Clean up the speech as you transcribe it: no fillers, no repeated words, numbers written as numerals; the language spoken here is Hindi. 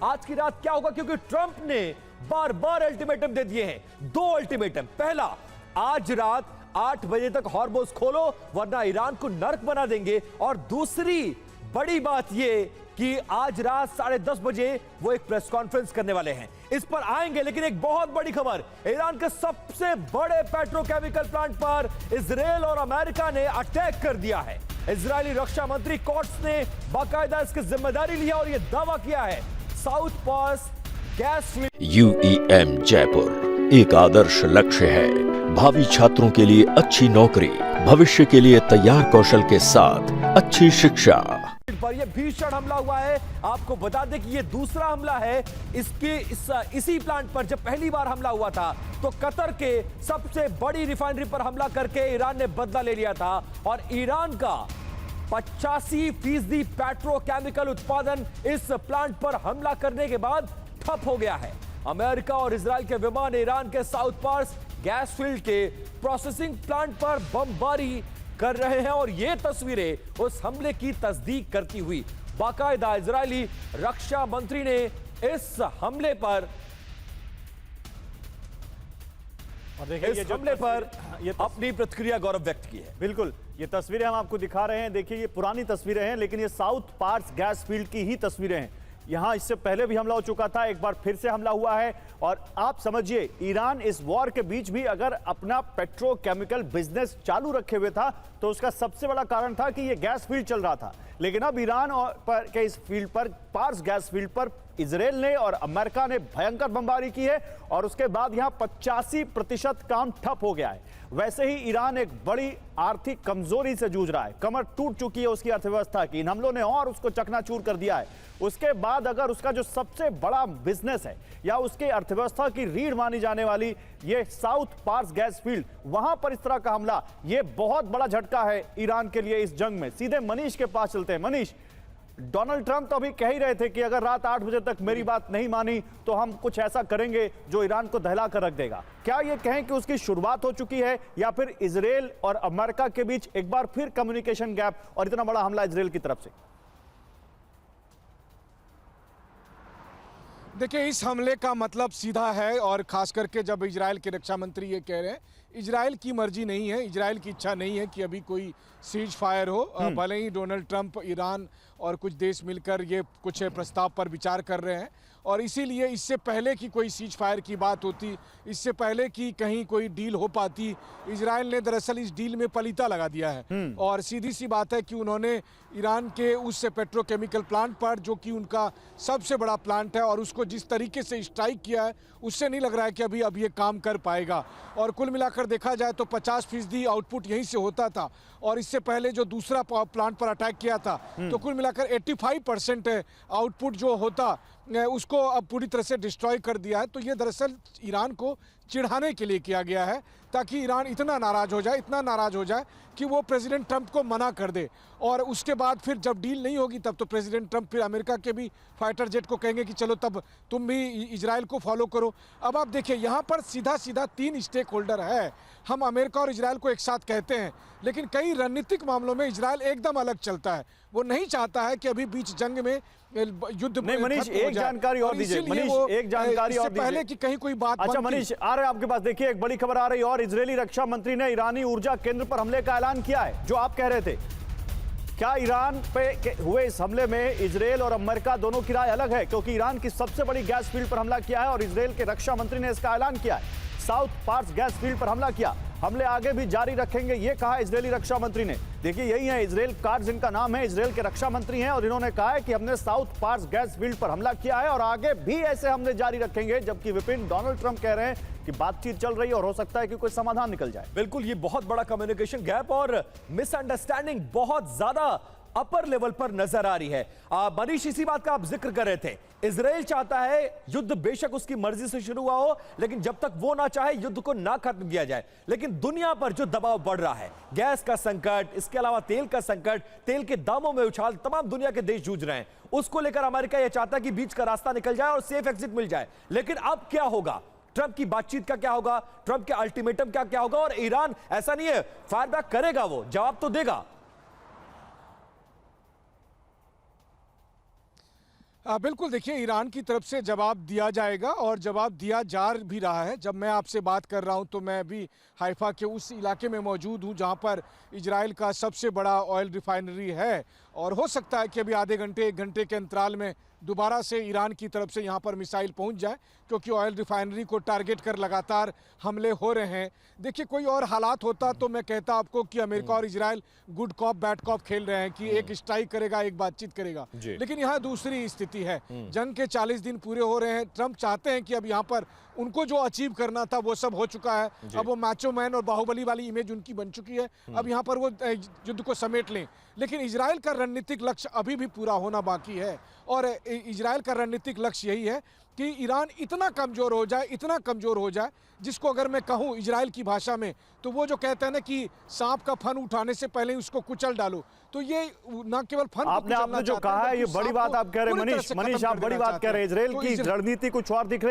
आज की रात क्या होगा, क्योंकि ट्रंप ने बार बार अल्टीमेटम दे दिए हैं। 2 अल्टीमेटम। पहला, आज रात 8 बजे तक हॉर्मोज खोलो वरना ईरान को नर्क बना देंगे। और दूसरी बड़ी बात यह कि आज रात 10:30 बजे वो एक प्रेस कॉन्फ्रेंस करने वाले हैं, इस पर आएंगे। लेकिन एक बहुत बड़ी खबर, ईरान के सबसे बड़े पेट्रोकेमिकल प्लांट पर इजराइल और अमेरिका ने अटैक कर दिया है। इजरायली रक्षा मंत्री कोट्स ने बाकायदा इसकी जिम्मेदारी लिया और यह दावा किया है South Pars gas UEM Jaipur एक आदर्श लक्ष्य है। भावी छात्रों के लिए अच्छी नौकरी, भविष्य के लिए तैयार कौशल के साथ अच्छी शिक्षा पर यह भीषण हमला हुआ है। आपको बता दें कि यह दूसरा हमला है इसी प्लांट पर। जब पहली बार हमला हुआ था तो कतर के सबसे बड़ी रिफाइनरी पर हमला करके ईरान ने बदला ले लिया था और ईरान का 85% पेट्रोकेमिकल उत्पादन इस प्लांट पर हमला करने के बाद ठप हो गया है। अमेरिका और इजराइल के विमान ईरान के साउथ पार्स गैस फील्ड के प्रोसेसिंग प्लांट पर बमबारी कर रहे हैं और ये तस्वीरें उस हमले की तस्दीक करती हुई। बाकायदा इजरायली रक्षा मंत्री ने इस हमले पर अपनी प्रतिक्रिया गौरव व्यक्त की है। बिल्कुल, ये तस्वीरें हम आपको दिखा रहे हैं। देखिए, ये पुरानी तस्वीरें हैं लेकिन ये साउथ पार्स गैस फील्ड की ही तस्वीरें हैं। यहां इससे पहले भी हमला हो चुका था, एक बार फिर से हमला हुआ है। और आप समझिए, ईरान इस वॉर के बीच भी अगर अपना पेट्रोकेमिकल बिजनेस चालू रखे हुए था तो उसका सबसे बड़ा कारण था कि ये गैस फील्ड चल रहा था। लेकिन अब ईरान के इस फील्ड पर, पार्स गैस फील्ड पर इजराइल ने और अमेरिका ने भयंकर बमबारी की है और उसके बाद यहां 85% काम ठप हो गया है। वैसे ही ईरान एक बड़ी आर्थिक कमजोरी से जूझ रहा है, कमर टूट चुकी है उसकी अर्थव्यवस्था की। इन हमलों ने और उसको चकनाचूर कर दिया है। उसके बाद अगर उसका जो सबसे बड़ा बिजनेस है या उसके अर्थव्यवस्था की रीढ़ मानी जाने वाली ये साउथ पार्स गैस फील्ड, वहां पर इस तरह का हमला, ये बहुत बड़ा झटका है ईरान के लिए इस जंग में। सीधे मनीष के पास चलते हैं। मनीष, डोनाल्ड ट्रंप तो अभी कह ही रहे थे कि अगर रात 8 बजे तक मेरी बात नहीं मानी तो हम कुछ ऐसा करेंगे जो ईरान को दहला कर रख देगा। क्या ये कहें कि उसकी शुरुआत हो चुकी है या फिर इजराइल और अमेरिका के बीच एक बार फिर कम्युनिकेशन गैप और इतना बड़ा हमला इजराइल की तरफ से? देखिए, इस हमले का मतलब सीधा है और खास करके जब इजराइल के रक्षा मंत्री ये कह रहे हैं, इजराइल की मर्जी नहीं है, इजराइल की इच्छा नहीं है कि अभी कोई सीज फायर हो। भले ही डोनाल्ड ट्रंप, ईरान और कुछ देश मिलकर ये कुछ प्रस्ताव पर विचार कर रहे हैं और इसीलिए इससे पहले कि कोई सीज फायर की बात होती, इससे पहले कि कहीं कोई डील हो पाती, इजराइल ने दरअसल इस डील में पलीता लगा दिया है। और सीधी सी बात है कि उन्होंने ईरान के उस पेट्रोकेमिकल प्लांट पर, जो कि उनका सबसे बड़ा प्लांट है, और उसको जिस तरीके से स्ट्राइक किया है उससे नहीं लग रहा है कि अभी अब ये काम कर पाएगा। और कुल मिलाकर देखा जाए तो 50% आउटपुट यहीं से होता था और इससे पहले जो दूसरा प्लांट पर अटैक किया था तो कुल मिलाकर 85% आउटपुट जो होता उसको अब पूरी तरह से डिस्ट्रॉय कर दिया है। तो ये दरअसल ईरान को चिढ़ाने के लिए किया गया है ताकि ईरान इतना नाराज हो जाए कि वो प्रेसिडेंट ट्रंप को मना कर दे। और उसके बाद फिर जब डील नहीं होगी तब तो प्रेसिडेंट ट्रंप फिर अमेरिका के भी फाइटर जेट को कहेंगे कि चलो तब तुम भी इजराइल को फॉलो करो। अब आप देखिए, यहाँ पर सीधा 3 स्टेक होल्डर है। हम अमेरिका और इजराइल को एक साथ कहते हैं, लेकिन कई रणनीतिक मामलों में इजराइल एकदम अलग चलता है। वो नहीं चाहता है कि अभी बीच जंग में युद्ध नहीं। मनीष, एक जानकारी और दीजिए। मनीष, एक जानकारी और दीजिए पहले कि कहीं कोई बात। अच्छा मनीष, आ रहे हैं आपके पास। देखिए, एक बड़ी खबर आ रही है और इजरायली रक्षा मंत्री ने ईरानी ऊर्जा केंद्र पर हमले का ऐलान किया है, जो आप कह रहे थे। क्या ईरान पे हुए इस हमले में इजराइल और अमेरिका दोनों की राय अलग है? क्योंकि ईरान की सबसे बड़ी गैस फील्ड पर हमला किया है और इजराइल के रक्षा मंत्री ने इसका ऐलान किया है। साउथ पार्स गैस फील्ड पर हमला किया, हमले आगे भी जारी रखेंगे, ये कहा इजरायली रक्षा मंत्री ने। देखिए, यही है इजराइल कार्ड, जिनका नाम है, इजराइल के रक्षा मंत्री हैं और इन्होंने कहा है कि हमने साउथ पार्स गैस फील्ड पर हमला किया है और आगे भी ऐसे हमले जारी रखेंगे। जबकि विपिन, डोनाल्ड ट्रंप कह रहे हैं कि बातचीत चल रही है और हो सकता है कि कोई समाधान निकल जाए। बिल्कुल, ये बहुत बड़ा कम्युनिकेशन गैप और मिसअंडरस्टैंडिंग बहुत ज्यादा अपर लेवल पर नजर आ रही है। मनीष, इसी बात का आप जिक्र कर रहे थे। इजराइल चाहता है युद्ध बेशक उसकी मर्जी से शुरू हुआ हो, लेकिन जब तक वो ना चाहे युद्ध को ना खत्म किया जाए। लेकिन दुनिया पर जो दबाव बढ़ रहा है, गैस का संकट, इसके अलावा तेल का संकट, तेल के दामों में उछाल, तमाम दुनिया के देश जूझ रहे हैं। उसको लेकर अमेरिका यह चाहता है कि बीच का रास्ता निकल जाए और सेफ एग्जिट मिल जाए। लेकिन अब क्या होगा? ट्रंप की बातचीत का क्या होगा? ट्रंप के अल्टीमेटम का क्या होगा? और ईरान, ऐसा नहीं है फायर बैक करेगा, वो जवाब तो देगा। बिल्कुल, देखिए ईरान की तरफ से जवाब दिया जाएगा और जवाब दिया जा भी रहा है। जब मैं आपसे बात कर रहा हूं तो मैं अभी हाइफा के उस इलाके में मौजूद हूं जहां पर इजराइल का सबसे बड़ा ऑयल रिफाइनरी है और हो सकता है कि अभी आधे घंटे 1 घंटे के अंतराल में दोबारा से ईरान की तरफ से यहां पर मिसाइल पहुंच जाए, क्योंकि ऑयल रिफाइनरी को टारगेट कर लगातार हमले हो रहे हैं। देखिए कोई और हालात होता तो मैं कहता आपको कि अमेरिका और Israel good cop bad cop खेल रहे हैं कि एक स्ट्राइक करेगा एक बातचीत करेगा, लेकिन यहाँ दूसरी स्थिति है। जंग के 40 दिन पूरे हो रहे हैं। ट्रंप चाहते हैं कि अब यहाँ पर उनको जो अचीव करना था वो सब हो चुका है। अब वो मैचो मैन और बाहुबली वाली इमेज उनकी बन चुकी है। अब यहाँ पर वो युद्ध को समेट लें, लेकिन इजराइल का रणनीतिक लक्ष्य अभी भी पूरा होना बाकी है और इजराइल का रणनीतिक लक्ष्य यही है कि ईरान इतना कमजोर हो जाए जिसको अगर मैं कहूं इजराइल की भाषा में तो वो जो कहते हैं ना कि सांप का फन उठाने से पहले ही उसको कुचल डालो, तो ये ना केवल फन आपने जो कहा है ये बड़ी बात आप कह रहे हैं। मनीष आप बड़ी बात कह रहे हैं। इजराइल की रणनीति कुछ और दिख रही है।